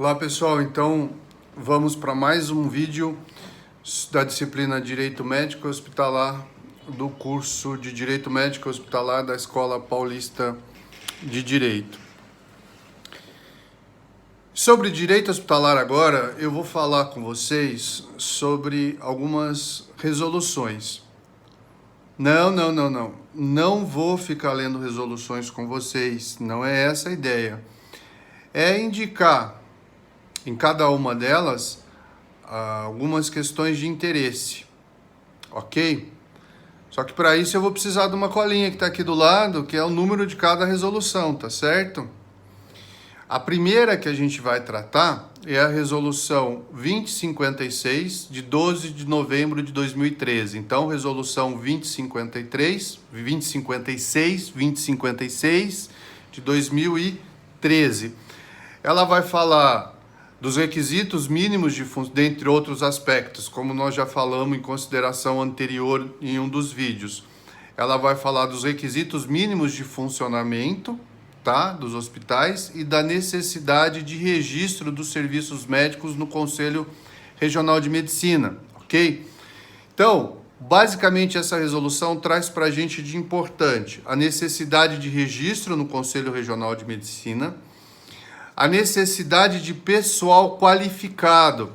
Olá pessoal, então vamos para mais um vídeo da disciplina Direito Médico Hospitalar do curso de Direito Médico Hospitalar da Escola Paulista de Direito. Sobre direito hospitalar agora, eu vou falar com vocês sobre algumas resoluções. Não vou ficar lendo resoluções com vocês, não é essa a ideia. É indicar em cada uma delas algumas questões de interesse, ok? Só que para isso eu vou precisar de uma colinha que está aqui do lado, que é o número de cada resolução, tá certo? A primeira que a gente vai tratar é a resolução 2056, de 12 de novembro de 2013. Então, resolução 2056 de 2013. Ela vai falar dos requisitos mínimos dentre outros aspectos, como nós já falamos em consideração anterior em um dos vídeos. Ela vai falar dos requisitos mínimos de funcionamento, tá, dos hospitais e da necessidade de registro dos serviços médicos no Conselho Regional de Medicina, ok? Então, basicamente essa resolução traz para a gente de importante a necessidade de registro no Conselho Regional de Medicina, a necessidade de pessoal qualificado.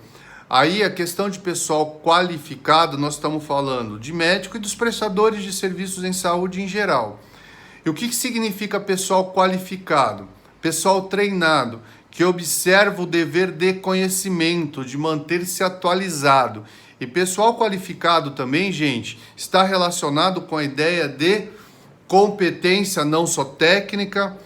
Aí a questão de pessoal qualificado, nós estamos falando de médico e dos prestadores de serviços em saúde em geral. E o que significa pessoal qualificado? Pessoal treinado, que observa o dever de conhecimento, de manter-se atualizado. E pessoal qualificado também, gente, está relacionado com a ideia de competência não só técnica,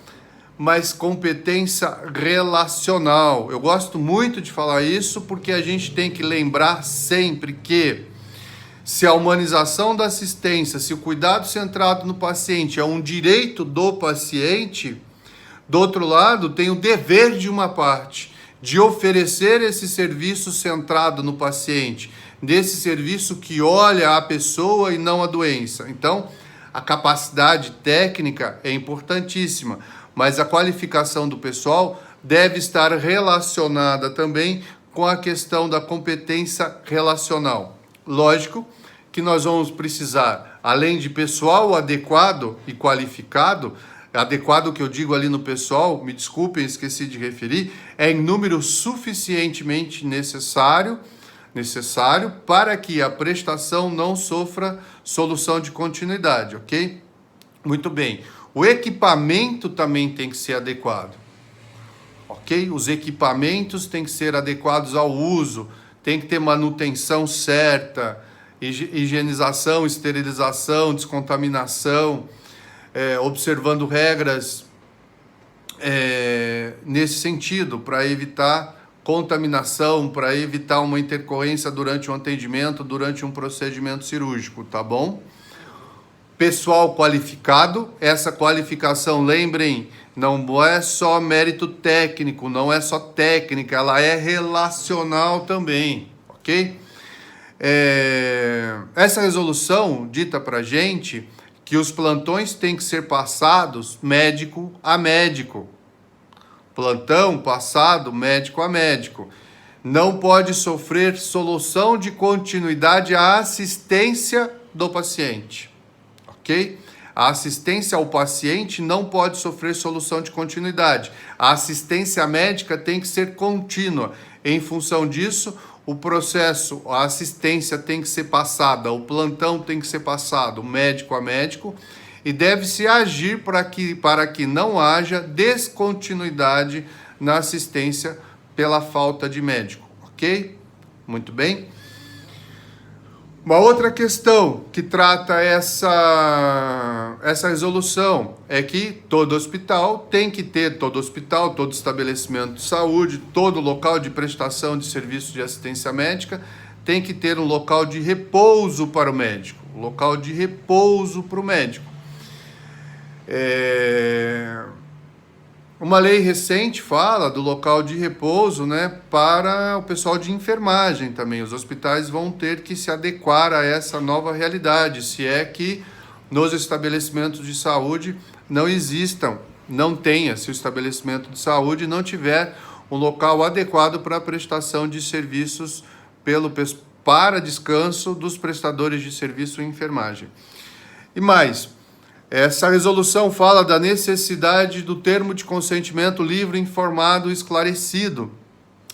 mas competência relacional. Eu gosto muito de falar isso porque a gente tem que lembrar sempre que se a humanização da assistência, se o cuidado centrado no paciente é um direito do paciente, do outro lado tem o dever de uma parte de oferecer esse serviço centrado no paciente, desse serviço que olha a pessoa e não a doença. Então, a capacidade técnica é importantíssima, mas a qualificação do pessoal deve estar relacionada também com a questão da competência relacional. Lógico que nós vamos precisar, além de pessoal adequado e qualificado, adequado que eu digo ali no pessoal, me desculpem, esqueci de referir, é em número suficientemente necessário para que a prestação não sofra solução de continuidade, ok? Muito bem. O equipamento também tem que ser adequado, ok? Os equipamentos têm que ser adequados ao uso, tem que ter manutenção certa, higienização, esterilização, descontaminação, observando regras nesse sentido, para evitar contaminação, para evitar uma intercorrência durante um atendimento, durante um procedimento cirúrgico, tá bom? Pessoal qualificado, essa qualificação, lembrem, não é só mérito técnico, não é só técnica, ela é relacional também, ok? Essa resolução dita pra gente que os plantões têm que ser passados médico a médico. Plantão passado médico a médico. Não pode sofrer solução de continuidade à assistência do paciente. Ok? A assistência ao paciente não pode sofrer solução de continuidade. A assistência médica tem que ser contínua. Em função disso, o processo, a assistência tem que ser passada, o plantão tem que ser passado médico a médico e deve-se agir para que não haja descontinuidade na assistência pela falta de médico. Ok? Muito bem. Uma outra questão que trata essa resolução é que todo hospital, todo estabelecimento de saúde, todo local de prestação de serviço de assistência médica tem que ter um local de repouso para o médico. Local de repouso para o médico. Uma lei recente fala do local de repouso, né, para o pessoal de enfermagem também. Os hospitais vão ter que se adequar a essa nova realidade, se é que nos estabelecimentos de saúde não existam, não tenha, se o estabelecimento de saúde não tiver um local adequado para a prestação de serviços para descanso dos prestadores de serviço em enfermagem. E mais, essa resolução fala da necessidade do termo de consentimento livre, informado e esclarecido.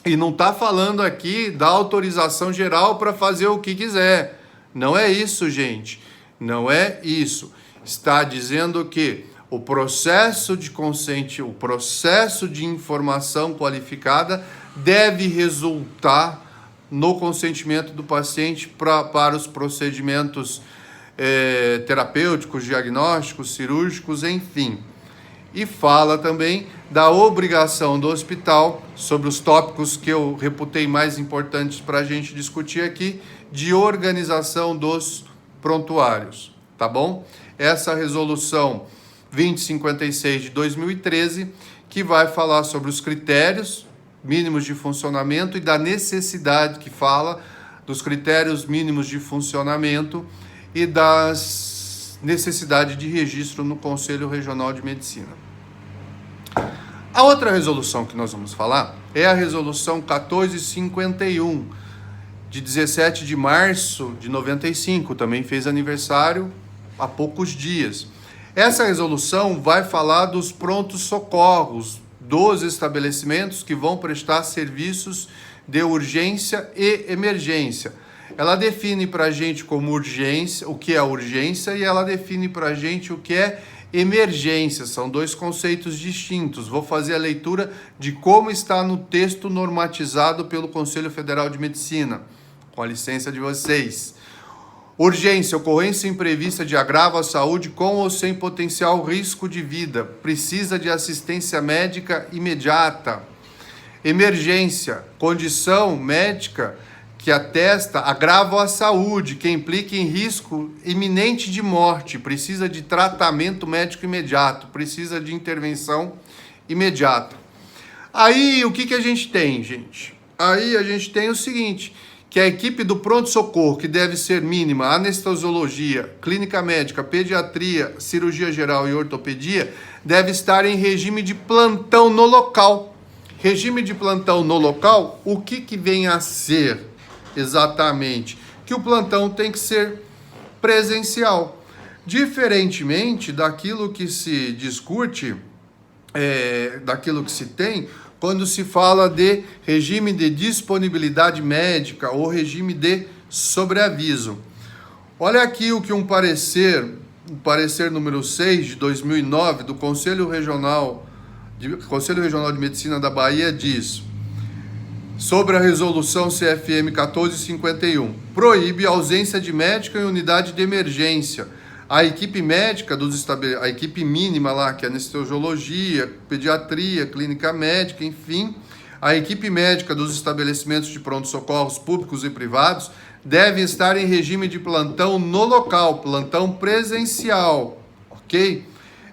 E não está falando aqui da autorização geral para fazer o que quiser. Não é isso, gente. Não é isso. Está dizendo que o processo de o processo de informação qualificada deve resultar no consentimento do paciente para os procedimentos terapêuticos, diagnósticos, cirúrgicos, enfim. E fala também da obrigação do hospital, sobre os tópicos que eu reputei mais importantes para a gente discutir aqui, de organização dos prontuários, tá bom? Essa resolução 2056 de 2013, que vai falar sobre os critérios mínimos de funcionamento e da necessidade, que fala dos critérios mínimos de funcionamento e das necessidade de registro no Conselho Regional de Medicina. A outra resolução que nós vamos falar é a resolução 1451, de 17 de março de 95, também fez aniversário há poucos dias. Essa resolução vai falar dos prontos socorros dos estabelecimentos que vão prestar serviços de urgência e emergência. Ela define para a gente como urgência, o que é urgência, e ela define para a gente o que é emergência. São dois conceitos distintos. Vou fazer a leitura de como está no texto normatizado pelo Conselho Federal de Medicina, com a licença de vocês. Urgência, ocorrência imprevista de agravo à saúde com ou sem potencial risco de vida. Precisa de assistência médica imediata. Emergência, condição médica que atesta agravo à saúde, que implica em risco iminente de morte. Precisa de tratamento médico imediato. Precisa de intervenção imediata. Aí, o que a gente tem, gente? Aí a gente tem o seguinte, que a equipe do pronto-socorro, que deve ser mínima, anestesiologia, clínica médica, pediatria, cirurgia geral e ortopedia, deve estar em regime de plantão no local. Regime de plantão no local, o que vem a ser exatamente? Que o plantão tem que ser presencial. Diferentemente daquilo que se discute, daquilo que se tem, quando se fala de regime de disponibilidade médica ou regime de sobreaviso. Olha aqui o que o parecer número 6 de 2009 do Conselho Regional de Medicina da Bahia diz sobre a resolução CFM 1451. Proíbe a ausência de médico em unidade de emergência. A equipe médica a equipe mínima lá, que é anestesiologia, pediatria, clínica médica, enfim, a equipe médica dos estabelecimentos de pronto-socorros públicos e privados deve estar em regime de plantão no local, plantão presencial, ok?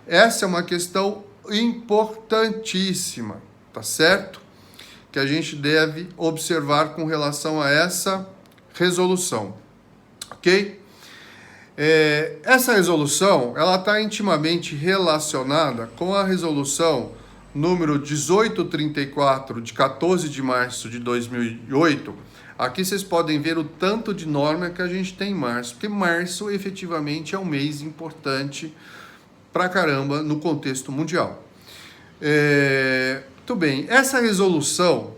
Essa é uma questão importantíssima, tá certo? Que a gente deve observar com relação a essa resolução, ok? Essa resolução, ela está intimamente relacionada com a resolução número 1834, de 14 de março de 2008. Aqui vocês podem ver o tanto de norma que a gente tem em março, porque março efetivamente é um mês importante pra caramba no contexto mundial. Muito bem, essa resolução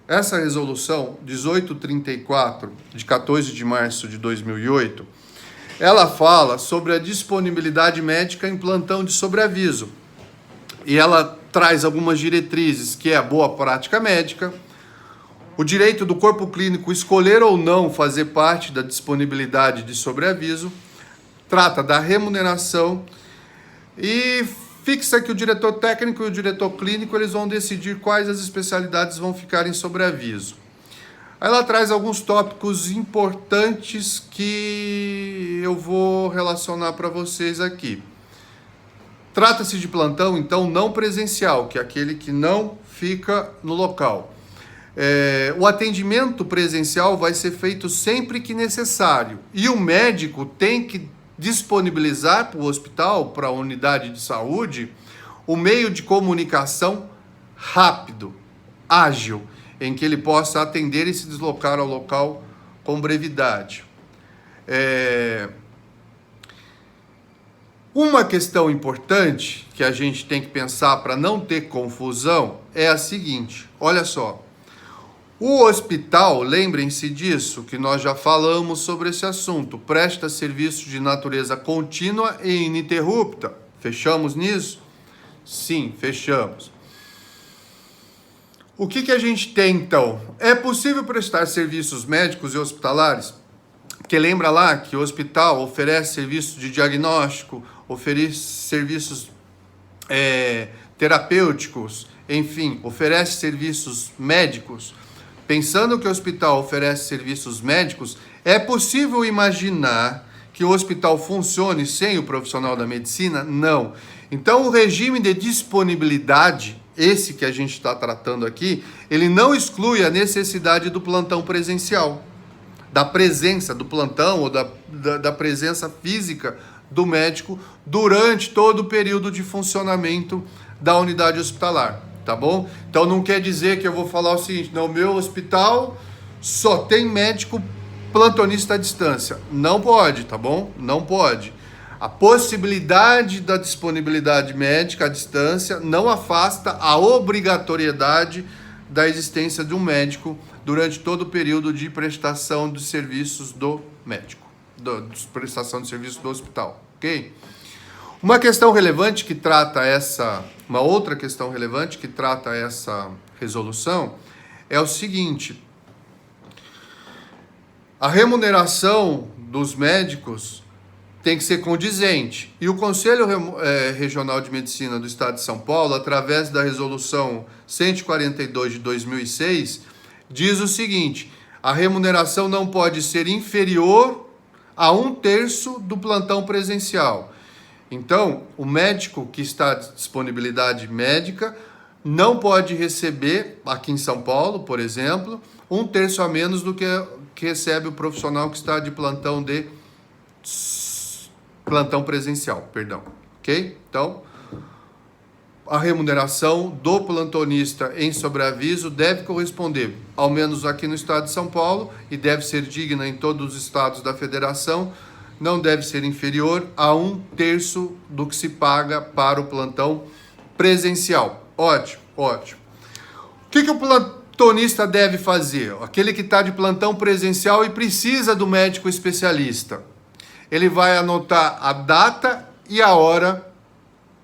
1834, de 14 de março de 2008, ela fala sobre a disponibilidade médica em plantão de sobreaviso. E ela traz algumas diretrizes, que é a boa prática médica, o direito do corpo clínico escolher ou não fazer parte da disponibilidade de sobreaviso, trata da remuneração e fixa que o diretor técnico e o diretor clínico eles vão decidir quais as especialidades vão ficar em sobreaviso. Aí ela traz alguns tópicos importantes que eu vou relacionar para vocês aqui. Trata-se de plantão, então, não presencial, que é aquele que não fica no local. O atendimento presencial vai ser feito sempre que necessário. E o médico tem que disponibilizar para o hospital, para a unidade de saúde, o meio de comunicação rápido, ágil, em que ele possa atender e se deslocar ao local com brevidade. Uma questão importante que a gente tem que pensar para não ter confusão é a seguinte, olha só. O hospital, lembrem-se disso, que nós já falamos sobre esse assunto, presta serviços de natureza contínua e ininterrupta. Fechamos nisso? Sim, fechamos. O que a gente tem, então? É possível prestar serviços médicos e hospitalares? Porque lembra lá que o hospital oferece serviços de diagnóstico, oferece serviços terapêuticos, enfim, oferece serviços médicos. Pensando que o hospital oferece serviços médicos, é possível imaginar que o hospital funcione sem o profissional da medicina? Não. Então, o regime de disponibilidade, esse que a gente está tratando aqui, ele não exclui a necessidade do plantão presencial, da presença do plantão ou da presença física do médico durante todo o período de funcionamento da unidade hospitalar. Tá bom? Então não quer dizer que eu vou falar o seguinte, no meu hospital só tem médico plantonista à distância. Não pode, tá bom? Não pode. A possibilidade da disponibilidade médica à distância não afasta a obrigatoriedade da existência de um médico durante todo o período de prestação dos serviços do médico, prestação de serviços do hospital, ok? Uma outra questão relevante que trata essa resolução é o seguinte: a remuneração dos médicos tem que ser condizente. E o Conselho Regional de Medicina do Estado de São Paulo, através da resolução 142 de 2006, diz o seguinte: a remuneração não pode ser inferior a 1/3 do plantão presencial. Então, o médico que está de disponibilidade médica não pode receber, aqui em São Paulo, por exemplo, 1/3 a menos do que recebe o profissional que está de plantão presencial, ok? Então, a remuneração do plantonista em sobreaviso deve corresponder, ao menos aqui no estado de São Paulo, e deve ser digna em todos os estados da federação, não deve ser inferior a 1/3 do que se paga para o plantão presencial. Ótimo, ótimo. O que o plantonista deve fazer? Aquele que está de plantão presencial e precisa do médico especialista. Ele vai anotar a data e a hora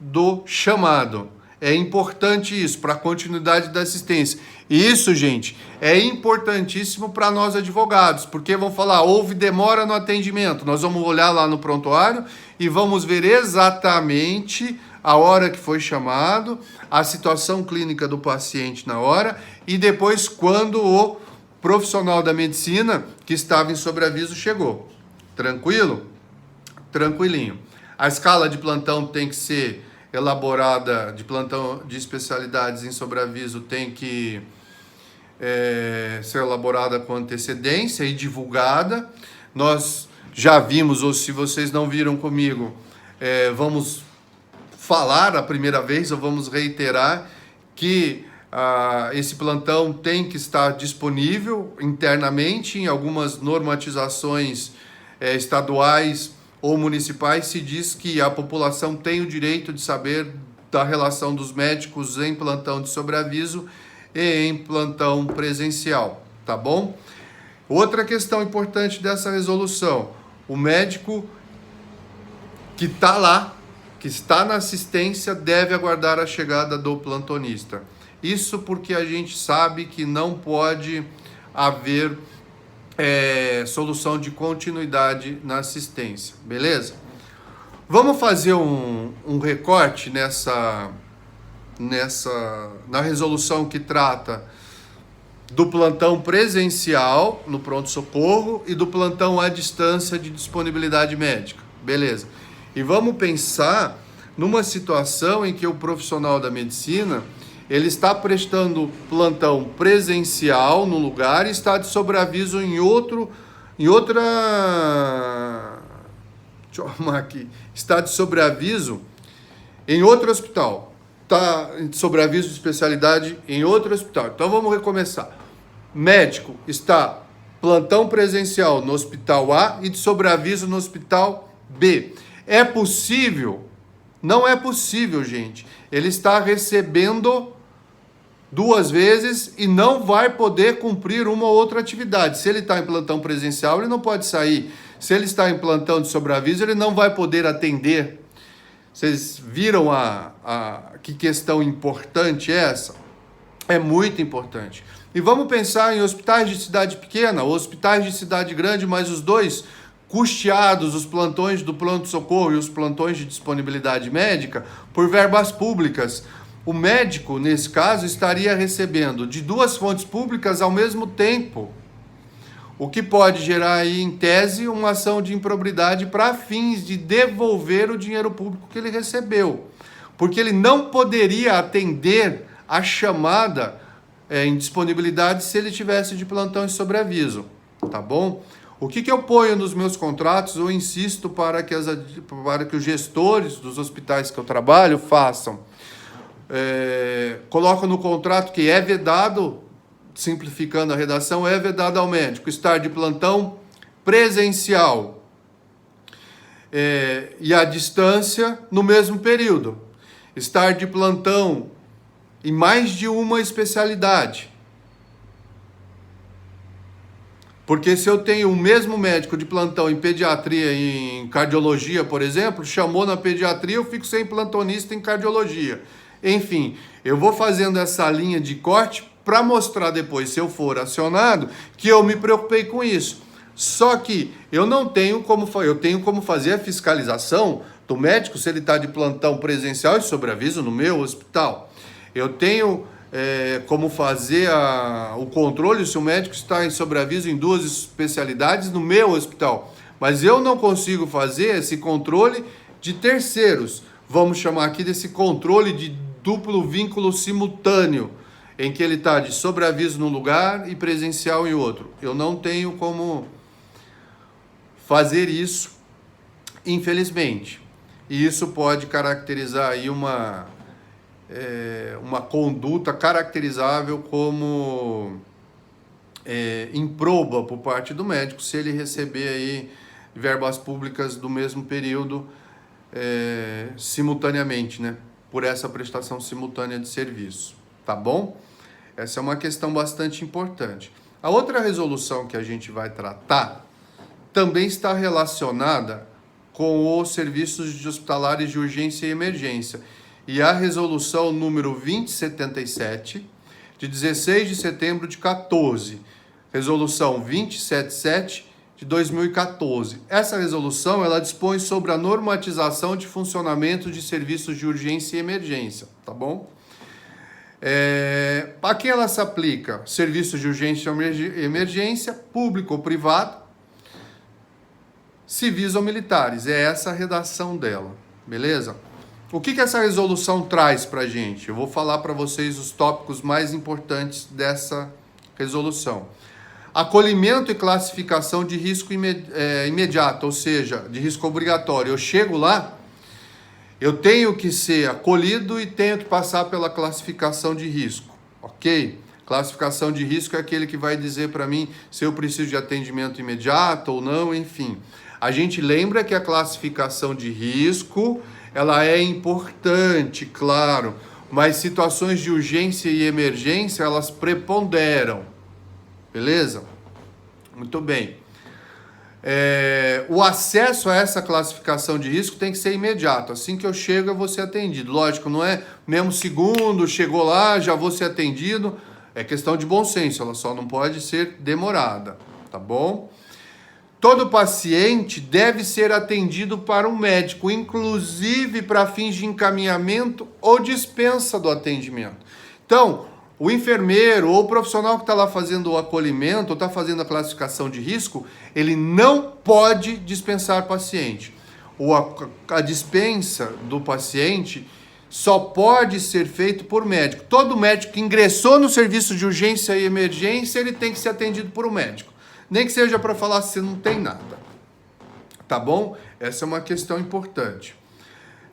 do chamado. É importante isso para a continuidade da assistência. E isso, gente, é importantíssimo para nós advogados, porque vão falar, houve demora no atendimento. Nós vamos olhar lá no prontuário e vamos ver exatamente a hora que foi chamado, a situação clínica do paciente na hora e depois quando o profissional da medicina que estava em sobreaviso chegou. Tranquilo? Tranquilinho. A escala de plantão tem que ser elaborada, de plantão de especialidades em sobreaviso tem que ser elaborada com antecedência e divulgada. Nós já vimos, ou se vocês não viram comigo, vamos falar a primeira vez, ou vamos reiterar que esse plantão tem que estar disponível internamente. Em algumas normatizações estaduais ou municipais se diz que a população tem o direito de saber da relação dos médicos em plantão de sobreaviso e em plantão presencial, tá bom? Outra questão importante dessa resolução: o médico que está lá, que está na assistência, deve aguardar a chegada do plantonista. Isso porque a gente sabe que não pode haver solução de continuidade na assistência, beleza? Vamos fazer um recorte na resolução que trata do plantão presencial no pronto-socorro e do plantão à distância de disponibilidade médica, beleza? E vamos pensar numa situação em que o profissional da medicina ele está prestando plantão presencial no lugar e está de sobreaviso em outra... Deixa eu arrumar aqui. Está de sobreaviso em outro hospital. está sobre aviso de especialidade em outro hospital. Então vamos recomeçar. Médico está plantão presencial no hospital A e de sobreaviso no hospital B. É possível? Não é possível, gente. Ele está recebendo 2 vezes e não vai poder cumprir uma ou outra atividade. Se ele está em plantão presencial, ele não pode sair. Se ele está em plantão de sobreaviso, ele não vai poder atender. Vocês viram que questão importante é essa? É muito importante. E vamos pensar em hospitais de cidade pequena, hospitais de cidade grande, mas os dois custeados, os plantões do pronto-socorro e os plantões de disponibilidade médica, por verbas públicas. O médico, nesse caso, estaria recebendo de 2 fontes públicas ao mesmo tempo, o que pode gerar aí, em tese, uma ação de improbidade para fins de devolver o dinheiro público que ele recebeu. Porque ele não poderia atender a chamada em disponibilidade se ele tivesse de plantão e sobreaviso, tá bom? O que eu ponho nos meus contratos, eu insisto para que os gestores dos hospitais que eu trabalho façam. Coloco no contrato que é vedado, simplificando a redação, é vedado ao médico estar de plantão presencial e à distância no mesmo período. Estar de plantão em mais de uma especialidade. Porque se eu tenho o mesmo médico de plantão em pediatria e em cardiologia, por exemplo, chamou na pediatria, eu fico sem plantonista em cardiologia. Enfim, eu vou fazendo essa linha de corte para mostrar depois, se eu for acionado, que eu me preocupei com isso. Só que eu não tenho como, eu tenho como fazer a fiscalização do médico se ele está de plantão presencial e sobreaviso no meu hospital. Eu tenho como fazer o controle se o médico está em sobreaviso em 2 especialidades no meu hospital. Mas eu não consigo fazer esse controle de terceiros. Vamos chamar aqui desse controle de duplo vínculo simultâneo, em que ele está de sobreaviso num lugar e presencial em outro. Eu não tenho como fazer isso, infelizmente. E isso pode caracterizar aí uma conduta caracterizável como improba por parte do médico, se ele receber aí verbas públicas do mesmo período simultaneamente, né? Por essa prestação simultânea de serviço, tá bom? Essa é uma questão bastante importante. A outra resolução que a gente vai tratar também está relacionada com os serviços de hospitalares de urgência e emergência. E a resolução número 2077, de 16 de setembro de 14. Resolução 277 de 2014. Essa resolução, ela dispõe sobre a normatização de funcionamento de serviços de urgência e emergência, tá bom? A quem ela se aplica? Serviços de urgência e emergência, público ou privado, civis ou militares. É essa a redação dela, beleza? O que essa resolução traz para a gente? Eu vou falar para vocês os tópicos mais importantes dessa resolução. Acolhimento e classificação de risco imediato, ou seja, de risco obrigatório. Eu chego lá, eu tenho que ser acolhido e tenho que passar pela classificação de risco, ok? Classificação de risco é aquele que vai dizer para mim se eu preciso de atendimento imediato ou não, enfim. A gente lembra que a classificação de risco, ela é importante, claro, mas situações de urgência e emergência, elas preponderam, beleza? Muito bem. O acesso a essa classificação de risco tem que ser imediato. Assim que eu chego, eu vou ser atendido. Lógico, não é mesmo segundo, chegou lá, já vou ser atendido. É questão de bom senso, ela só não pode ser demorada, tá bom? Todo paciente deve ser atendido para um médico, inclusive para fins de encaminhamento ou dispensa do atendimento. Então, o enfermeiro ou o profissional que está lá fazendo o acolhimento ou está fazendo a classificação de risco, ele não pode dispensar paciente. A dispensa do paciente só pode ser feito por médico. Todo médico que ingressou no serviço de urgência e emergência, ele tem que ser atendido por um médico. Nem que seja para falar se não tem nada. Tá bom? Essa é uma questão importante.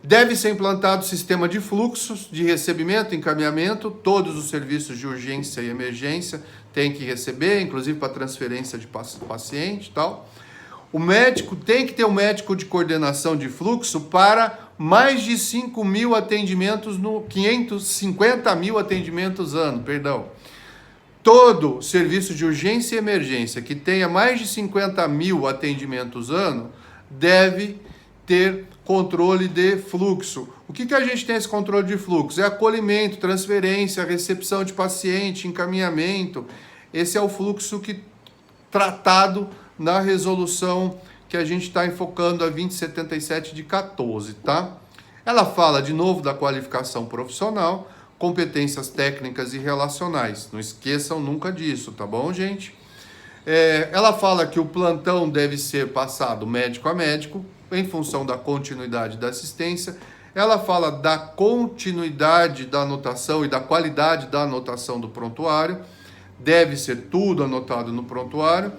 Deve ser implantado sistema de fluxos de recebimento, encaminhamento, todos os serviços de urgência e emergência têm que receber, inclusive para transferência de paciente e tal. O médico tem que ter um médico de coordenação de fluxo para mais de 5 mil atendimentos, 550 mil atendimentos ano, perdão. Todo serviço de urgência e emergência que tenha mais de 50 mil atendimentos ano deve ter controle de fluxo. O que a gente tem esse controle de fluxo? É acolhimento, transferência, recepção de paciente, encaminhamento. Esse é o fluxo tratado na resolução que a gente está enfocando a 2077 de 14, tá? Ela fala de novo da qualificação profissional, competências técnicas e relacionais. Não esqueçam nunca disso, tá bom, gente? Ela fala que o plantão deve ser passado médico a médico, em função da continuidade da assistência. Ela fala da continuidade da anotação e da qualidade da anotação do prontuário. Deve ser tudo anotado no prontuário.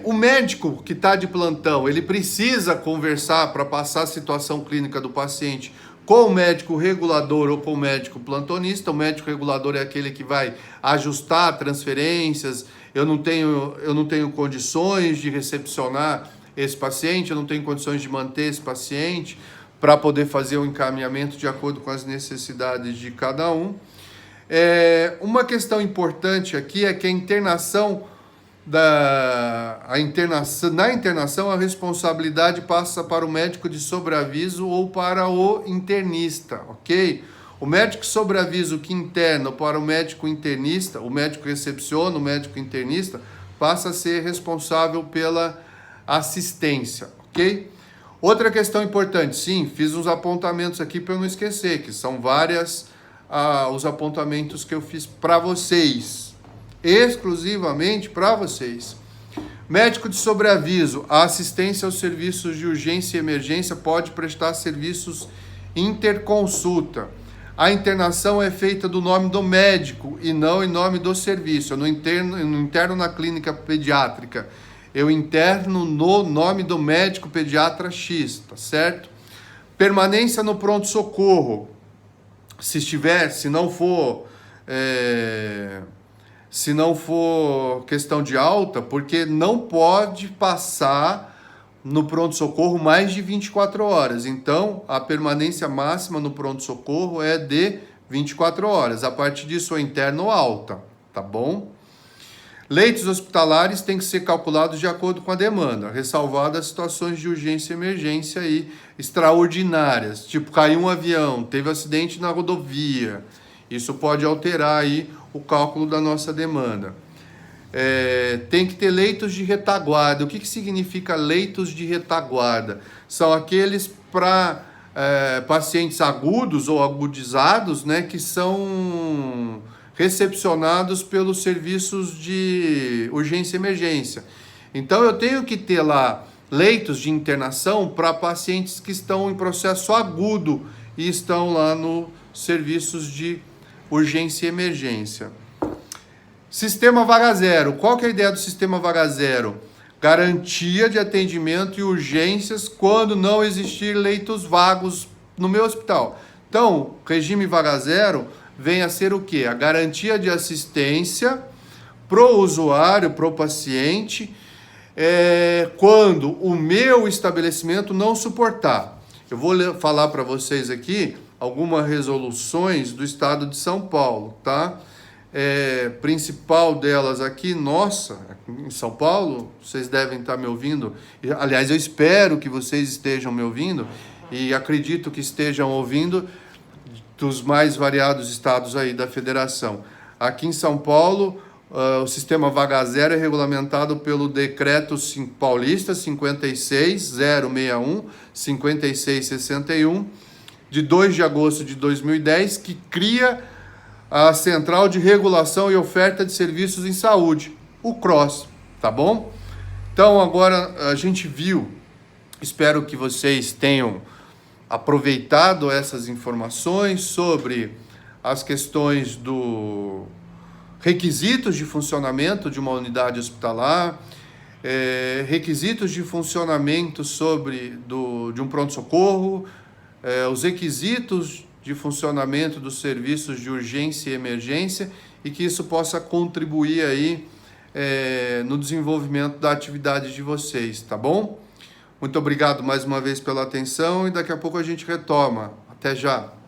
O médico que está de plantão, ele precisa conversar para passar a situação clínica do paciente com o médico regulador ou com o médico plantonista. O médico regulador é aquele que vai ajustar transferências. Eu não tenho condições de recepcionar esse paciente, eu não tenho condições de manter esse paciente para poder fazer o encaminhamento de acordo com as necessidades de cada um. Uma questão importante aqui é que na internação a responsabilidade passa para o médico de sobreaviso ou para o internista, ok? O médico de sobreaviso que interna para o médico internista, o médico que recepciona, o médico internista, passa a ser responsável pela assistência, ok? Outra questão importante, sim, fiz uns apontamentos aqui para eu não esquecer, que são os apontamentos que eu fiz para vocês, exclusivamente para vocês. Médico de sobreaviso, a assistência aos serviços de urgência e emergência pode prestar serviços interconsulta. A internação é feita do nome do médico e não em nome do serviço. Eu não interno na clínica pediátrica, eu interno no nome do médico pediatra X, tá certo? Permanência no pronto-socorro, se não for questão de alta, porque não pode passar no pronto-socorro mais de 24 horas. Então, a permanência máxima no pronto-socorro é de 24 horas. A partir disso, eu interno alta, tá bom? Leitos hospitalares têm que ser calculados de acordo com a demanda, ressalvadas situações de urgência e emergência e extraordinárias, tipo caiu um avião, teve acidente na rodovia. Isso pode alterar aí o cálculo da nossa demanda. Tem que ter leitos de retaguarda. O que significa leitos de retaguarda? São aqueles para pacientes agudos ou agudizados, né, que são recepcionados pelos serviços de urgência e emergência. Então, eu tenho que ter lá leitos de internação para pacientes que estão em processo agudo e estão lá nos serviços de urgência e emergência. Sistema vaga zero. Qual que é a ideia do sistema vaga zero? Garantia de atendimento e urgências quando não existir leitos vagos no meu hospital. Então, regime vaga zero vem a ser o quê? A garantia de assistência pro usuário, pro paciente, quando o meu estabelecimento não suportar. Eu vou falar para vocês aqui algumas resoluções do estado de São Paulo, tá? Principal delas aqui, em São Paulo, vocês devem estar me ouvindo. Aliás, eu espero que vocês estejam me ouvindo e acredito que estejam ouvindo dos mais variados estados aí da federação. Aqui em São Paulo, o sistema vaga zero é regulamentado pelo decreto paulista 56061, 5661, de 2 de agosto de 2010, que cria a Central de Regulação e Oferta de Serviços em Saúde, o CROSS, tá bom? Então, agora a gente viu, espero que vocês tenham aproveitado essas informações sobre as questões do requisitos de funcionamento de uma unidade hospitalar, requisitos de funcionamento de um pronto-socorro, os requisitos de funcionamento dos serviços de urgência e emergência e que isso possa contribuir aí no desenvolvimento da atividade de vocês, tá bom? Muito obrigado mais uma vez pela atenção e daqui a pouco a gente retoma. Até já!